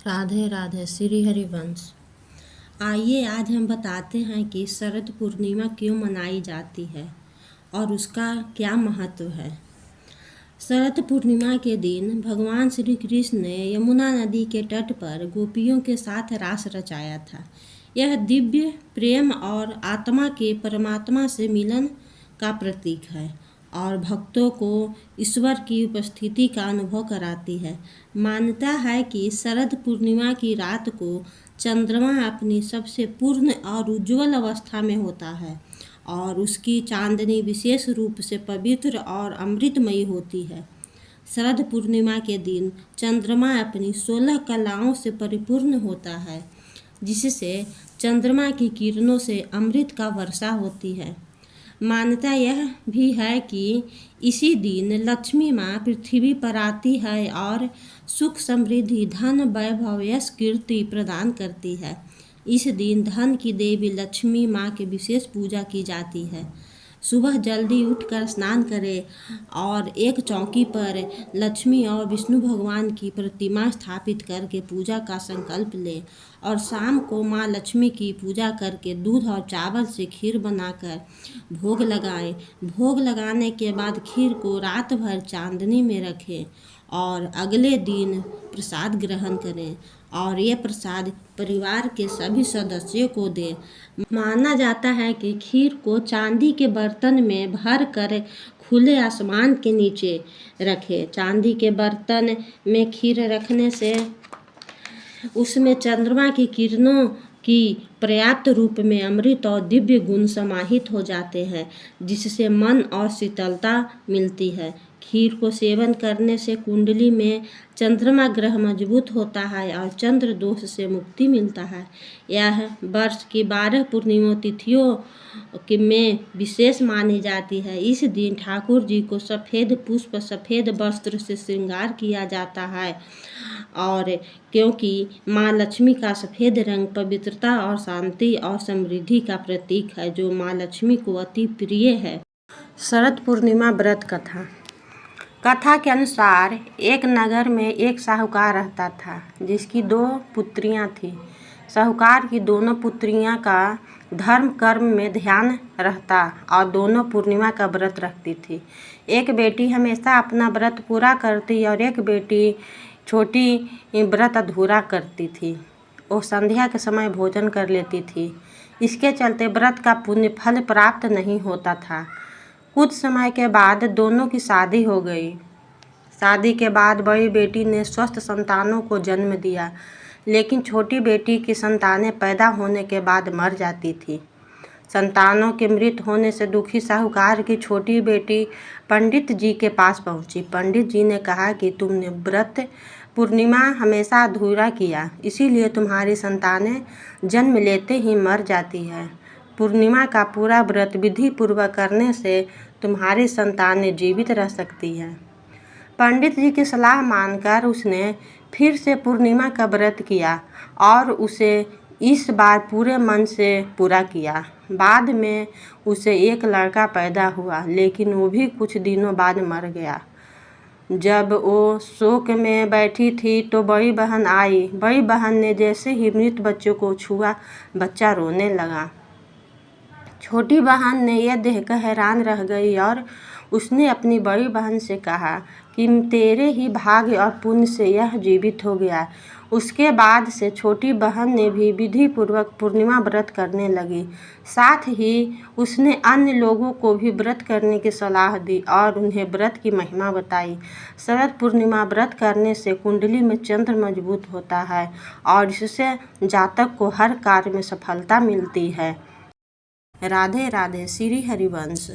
राधे राधे। श्री हरिवंश। आइए आज हम बताते हैं कि शरद पूर्णिमा क्यों मनाई जाती है और उसका क्या महत्व है। शरद पूर्णिमा के दिन भगवान श्री कृष्ण ने यमुना नदी के तट पर गोपियों के साथ रास रचाया था। यह दिव्य प्रेम और आत्मा के परमात्मा से मिलन का प्रतीक है और भक्तों को ईश्वर की उपस्थिति का अनुभव कराती है। मान्यता है कि शरद पूर्णिमा की रात को चंद्रमा अपनी सबसे पूर्ण और उज्ज्वल अवस्था में होता है और उसकी चांदनी विशेष रूप से पवित्र और अमृतमयी होती है। शरद पूर्णिमा के दिन चंद्रमा अपनी 16 कलाओं से परिपूर्ण होता है, जिससे चंद्रमा की किरणों से अमृत का वर्षा होती है। मान्यता यह भी है कि इसी दिन लक्ष्मी माँ पृथ्वी पर आती है और सुख समृद्धि धन वैभव यश कीर्ति प्रदान करती है। इस दिन धन की देवी लक्ष्मी माँ की विशेष पूजा की जाती है। सुबह जल्दी उठकर स्नान करें और एक चौकी पर लक्ष्मी और विष्णु भगवान की प्रतिमा स्थापित करके पूजा का संकल्प लें और शाम को माँ लक्ष्मी की पूजा करके दूध और चावल से खीर बनाकर भोग लगाएं। भोग लगाने के बाद खीर को रात भर चांदनी में रखें और अगले दिन प्रसाद ग्रहण करें और ये प्रसाद परिवार के सभी सदस्यों को दें। माना जाता है कि खीर को चांदी के बर्तन में भर कर खुले आसमान के नीचे रखें। चांदी के बर्तन में खीर रखने से उसमें चंद्रमा की किरणों की पर्याप्त रूप में अमृत और दिव्य गुण समाहित हो जाते हैं, जिससे मन और शीतलता मिलती है। खीर को सेवन करने से कुंडली में चंद्रमा ग्रह मजबूत होता है और चंद्र दोष से मुक्ति मिलता है। यह वर्ष की 12 पूर्णिमा तिथियों में विशेष मानी जाती है। इस दिन ठाकुर जी को सफ़ेद पुष्प सफ़ेद वस्त्र से श्रृंगार किया जाता है और क्योंकि माँ लक्ष्मी का सफ़ेद रंग पवित्रता और शांति और समृद्धि का प्रतीक है, जो माँ लक्ष्मी को अति प्रिय है। शरद पूर्णिमा व्रत कथा के अनुसार एक नगर में एक साहूकार रहता था, जिसकी 2 पुत्रियां थीं। साहूकार की दोनों पुत्रियां का धर्म कर्म में ध्यान रहता और दोनों पूर्णिमा का व्रत रखती थी। एक बेटी हमेशा अपना व्रत पूरा करती और एक बेटी छोटी व्रत अधूरा करती थी। वो संध्या के समय भोजन कर लेती थी। इसके चलते व्रत का पुण्य फल प्राप्त नहीं होता था। कुछ समय के बाद दोनों की शादी हो गई। शादी के बाद बड़ी बेटी ने स्वस्थ संतानों को जन्म दिया, लेकिन छोटी बेटी की संतानें पैदा होने के बाद मर जाती थी। संतानों के मृत होने से दुखी साहूकार की छोटी बेटी पंडित जी के पास पहुंची। पंडित जी ने कहा कि तुमने व्रत पूर्णिमा हमेशा अधूरा किया, इसीलिए तुम्हारी संतानें जन्म लेते ही मर जाती है। पूर्णिमा का पूरा व्रत विधि पूर्वक करने से तुम्हारी संतानें जीवित रह सकती हैं। पंडित जी की सलाह मानकर उसने फिर से पूर्णिमा का व्रत किया और उसे इस बार पूरे मन से पूरा किया। बाद में उसे एक लड़का पैदा हुआ, लेकिन वो भी कुछ दिनों बाद मर गया। जब वो शोक में बैठी थी तो बड़ी बहन आई। बड़ी बहन ने जैसे ही मृत बच्चों को छुआ, बच्चा रोने लगा। छोटी बहन ने यह देखकर हैरान रह गई और उसने अपनी बड़ी बहन से कहा कि तेरे ही भाग्य और पुण्य से यह जीवित हो गया। उसके बाद से छोटी बहन ने भी विधि पूर्वक पूर्णिमा व्रत करने लगी। साथ ही उसने अन्य लोगों को भी व्रत करने की सलाह दी और उन्हें व्रत की महिमा बताई। शरद पूर्णिमा व्रत करने से कुंडली में चंद्र मजबूत होता है और इससे जातक को हर कार्य में सफलता मिलती है। राधे राधे। श्री हरिवंश।